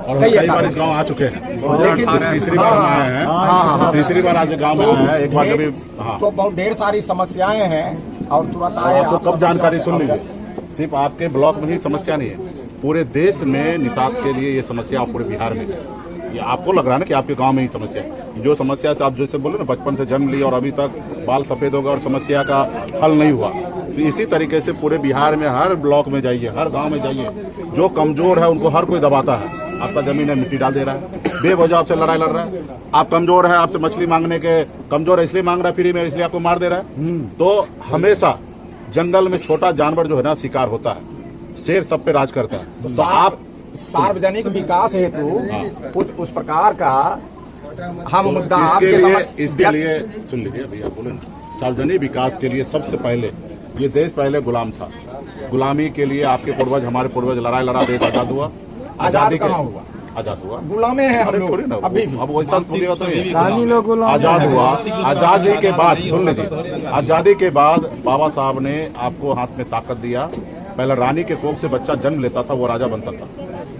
और कई बार इस गांव आ चुके हैं, तीसरी बार हम आए हैं, तीसरी बार आज गांव में आए हैं। एक बार कभी तो बहुत ढेर सारी समस्याएं हैं और तुरंत आए। आपको कब जानकारी सुन लीजिए, सिर्फ आपके ब्लॉक में ही समस्या नहीं है, पूरे देश में निषाद के लिए ये समस्या पूरे बिहार में है। ये आपको लग रहा है ना कि आपके गांव में ही समस्या है। जो समस्या से आप जैसे बोले ना, बचपन से जन्म लिया और अभी तक बाल सफेद हो गया और समस्या का हल नहीं हुआ, तो इसी तरीके से पूरे बिहार में हर ब्लॉक में जाइए, हर गांव में जाइए, जो कमजोर है उनको हर कोई दबाता है। आपका जमीन है, मिट्टी डाल दे रहा है, बेवजह आपसे लड़ाई लड़ रहा है। आप कमजोर है, आपसे मछली मांगने के कमजोर है इसलिए मांग रहा है फ्री में, इसलिए आपको मार दे रहा है। तो हमेशा जंगल में छोटा जानवर जो है ना शिकार होता है, शेर सब पे राज करता है। तो आप सार्वजनिक विकास हेतु कुछ उस प्रकार का हम मुद्दा इसके लिए सुन लीजिए भैया, बोले ना, सार्वजनिक विकास के लिए सबसे पहले ये देश पहले गुलाम था। गुलामी के लिए आपके पूर्वज, हमारे पूर्वज लड़ाई लड़ा, देश आजाद हुआ। आजादी कहाँ हुआ? आजाद हुआ, गुलामे हैं हम लोग अभी। अब वैसा थोड़ी होता है, आजाद हुआ। आजादी के बाद सुन लीजिए, आजादी के बाद बाबा साहब ने आपको हाथ में ताकत दिया। पहले रानी के कोख से बच्चा जन्म लेता था, वो राजा बनता था।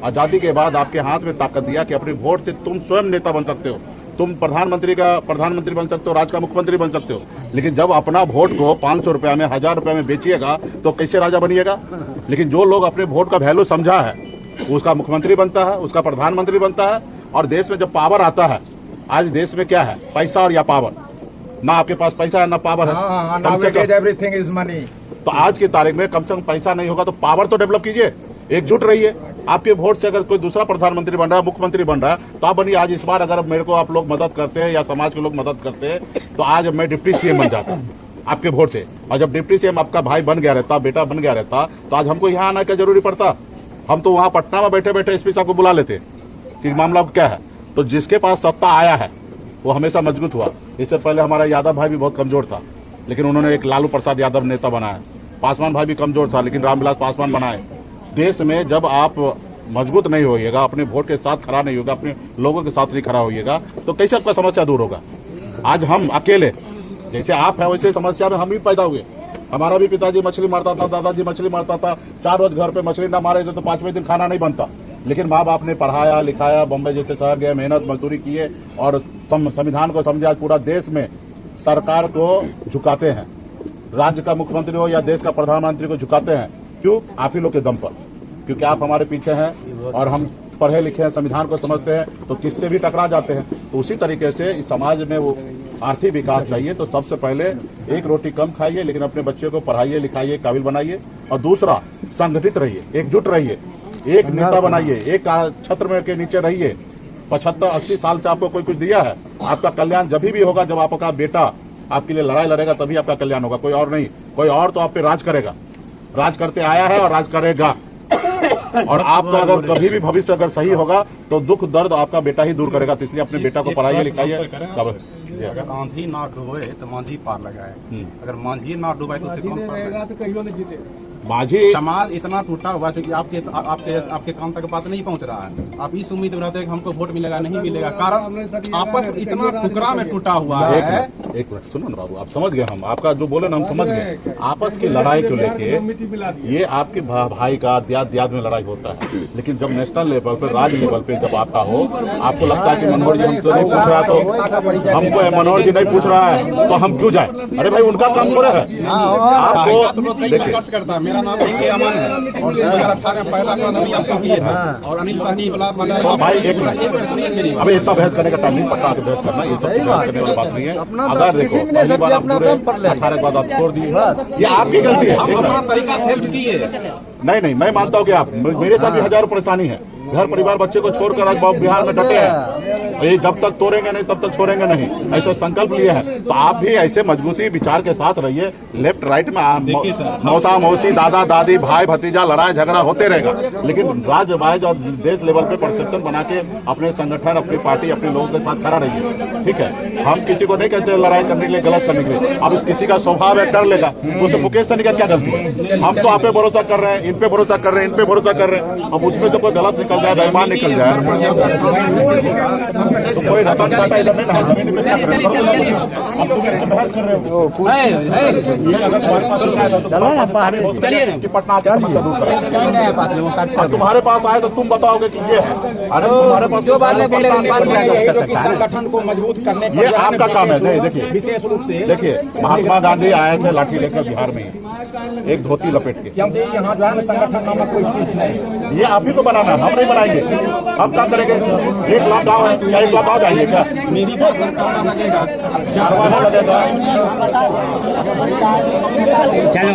आजादी के बाद आपके हाथ में ताकत दिया कि अपनी वोट से तुम स्वयं नेता बन सकते हो, तुम प्रधानमंत्री बन सकते हो, राज्य का मुख्यमंत्री बन सकते हो। लेकिन जब अपना वोट को 500 रुपया में, 1000 रुपया में बेचिएगा तो कैसे राजा बनिएगा? लेकिन जो लोग अपने वोट का वैल्यू समझा है, उसका मुख्यमंत्री बनता है, उसका प्रधानमंत्री बनता है। और देश में जब पावर आता है, आज देश में क्या है, पैसा और या पावर, ना आपके पास पैसा है ना पावर है। Everything is money. तो आज की तारीख में कम से कम पैसा नहीं होगा तो पावर तो डेवलप कीजिए, एकजुट रहिए। आपके वोट से अगर कोई दूसरा प्रधानमंत्री बन रहा है, मुख्यमंत्री बन रहा है, तो आप बनिए। आज इस बार अगर मेरे को आप लोग मदद करते हैं या समाज के लोग मदद करते हैं, तो आज मैं डिप्टी सीएम बन जाता आपके वोट से। और जब डिप्टी सीएम आपका भाई बन गया रहता, बेटा बन गया रहता, तो आज हमको यहाँ आना क्या जरूरी पड़ता? हम तो वहाँ पटना में बैठे बैठे एसपी साहब को बुला लेते कि मामला क्या है। तो जिसके पास सत्ता आया है वो हमेशा मजबूत हुआ। इससे पहले हमारा यादव भाई भी बहुत कमजोर था, लेकिन उन्होंने एक लालू प्रसाद यादव नेता बनाया। पासवान भाई भी कमजोर था, लेकिन रामविलास पासवान बनाए। देश में जब आप मजबूत नहीं होइएगा, अपने वोट के साथ खड़ा नहीं होगा, अपने लोगों के साथ नहीं खड़ा होइएगा, तो कैसे आपका समस्या दूर होगा? आज हम अकेले, जैसे आप है वैसे समस्या में हम भी पैदा हुए। हमारा भी पिताजी मछली मारता था, दादाजी मछली मारता था। 4 रोज घर पे मछली ना मारे थे तो 5वें दिन खाना नहीं बनता। लेकिन माँ बाप ने पढ़ाया लिखाया, बम्बई जैसे शहर गए, मेहनत मजदूरी किए और संविधान को समझे। आज पूरा देश में सरकार को झुकाते हैं, राज्य का मुख्यमंत्री हो या देश का प्रधानमंत्री को झुकाते हैं। क्यों? आप ही लोग के दम पर, क्योंकि आप हमारे पीछे हैं और हम पढ़े लिखे हैं, संविधान को समझते हैं, तो किससे भी टकरा जाते हैं। तो उसी तरीके से इस समाज में वो आर्थिक विकास चाहिए, तो सबसे पहले एक रोटी कम खाइए, लेकिन अपने बच्चे को पढ़ाइए लिखाइए, काबिल बनाइए। और दूसरा, संगठित रहिए, एकजुट रहिए, एक नेता बनाइए, एक छत्र में के नीचे रहिए। 75-80 साल से आपको कोई कुछ दिया है, आपका कल्याण जब भी होगा जब आपका बेटा आपके लिए लड़ाई लड़ेगा, तभी आपका कल्याण होगा, कोई और नहीं। कोई और तो आप पे राज करेगा, राज करते आया है और राज करेगा। और आपका अगर कभी भी भविष्य अगर सही होगा तो दुख दर्द आपका बेटा ही दूर करेगा। तो इसलिए अपने बेटा को पढ़ाइए लिखाइए। अगर आंधी ना डूबे तो मांझी पार लगाए, अगर मांझी ना डूबे तो कहियो नहीं जीते। माझी समाज इतना टूटा हुआ क्योंकि आपके काम तक बात नहीं पहुंच रहा है। आप इस उम्मीद में रहते हैं कि हमको वोट मिलेगा, नहीं मिलेगा, कारण आपस इतना टुकड़ा में टूटा हुआ है। एक मिनट सुनो ना बाबू, आप समझ गए, हम आपका जो बोले ना हम समझ गए। आपस की लड़ाई को लेके ये आपके भाई का दियाद में लड़ाई होता है, लेकिन जब नेशनल लेवल पे, राज्य लेवल पे जब आपका हो, आपको लगता है कि मनोहर जी हमसे नहीं पूछ रहा, तो हमको मनोहर जी नहीं पूछ रहा है तो हम क्यों जाए? अरे भाई उनका काम थोड़ा है। आपको करता है। मेरा नाम अमन है और 2018 में पहला कदम आपको किए थे और अनिल सहनी वाला भाई एक मिनट, अभी इतना बहस करने का टाइम नहीं, पक्का बहस करना, ये सब बहस करने वाली बात नहीं है। अगर देखो पहली बार आप पूरे 18 के बाद आप छोड़ दिए, ये आपकी गलती है। अपना तरीका से हेल्प किए। नहीं, मैं मानता हूँ कि आप, मेरे साथ भी हजारों परेशानी है, घर परिवार बच्चे को छोड़कर आज बिहार में डटे हैं। ये जब तक तोड़ेंगे नहीं तब तक छोड़ेंगे नहीं, ऐसा संकल्प लिए है। तो आप भी ऐसे मजबूती विचार के साथ रहिए। लेफ्ट राइट में मौसा मौसी, दादा दादी, भाई भतीजा, लड़ाई झगड़ा होते रहेगा, लेकिन राज्य वाइज और देश लेवल पे परसेप्शन बना के अपने संगठन, अपनी पार्टी, अपने लोगों के साथ खड़ा रहिए। ठीक है, हम किसी को नहीं कहते लड़ाई करने के लिए, गलत करने के लिए। अब किसी का स्वभाव है, कर लेगा, उससे मुकेश सहनी का क्या गलती है? हम तो आप पे भरोसा कर रहे हैं, इन पे भरोसा कर रहे हैं, इन पे भरोसा कर रहे हैं। अब उसमें से कोई गलत निकल निकल जाए, बेईमान निकल जाए, तो कोई रतन टाटा इधर नहीं ना, जमीन पे क्या करें? आप तो मेरे से बहस कर रहे हो। ये अगर तुम्हारे पास होता है तो कि पटना से समस्या दूर करें। अब तुम्हारे पास आए तो तुम बताओगे कि ये है, अरे तुम्हारे पास जो बात संगठन को मजबूत करने ये आपका काम है। नहीं देखिए, विशेष रूप से देखिए महात्मा गांधी आए थे लाठी लेकर बिहार में, एक धोती लपेट के। क्योंकि यहाँ जो है ना संगठन नामक कोई चीज नहीं, ये आप ही को बनाना है, हम नहीं बनाएंगे। हम क्या करेंगे? 1 लाख गाँव है, क्या 1 लाख आ जाएंगे क्या? मेरी बात करना लगेगा करवाना लगेगा। चलो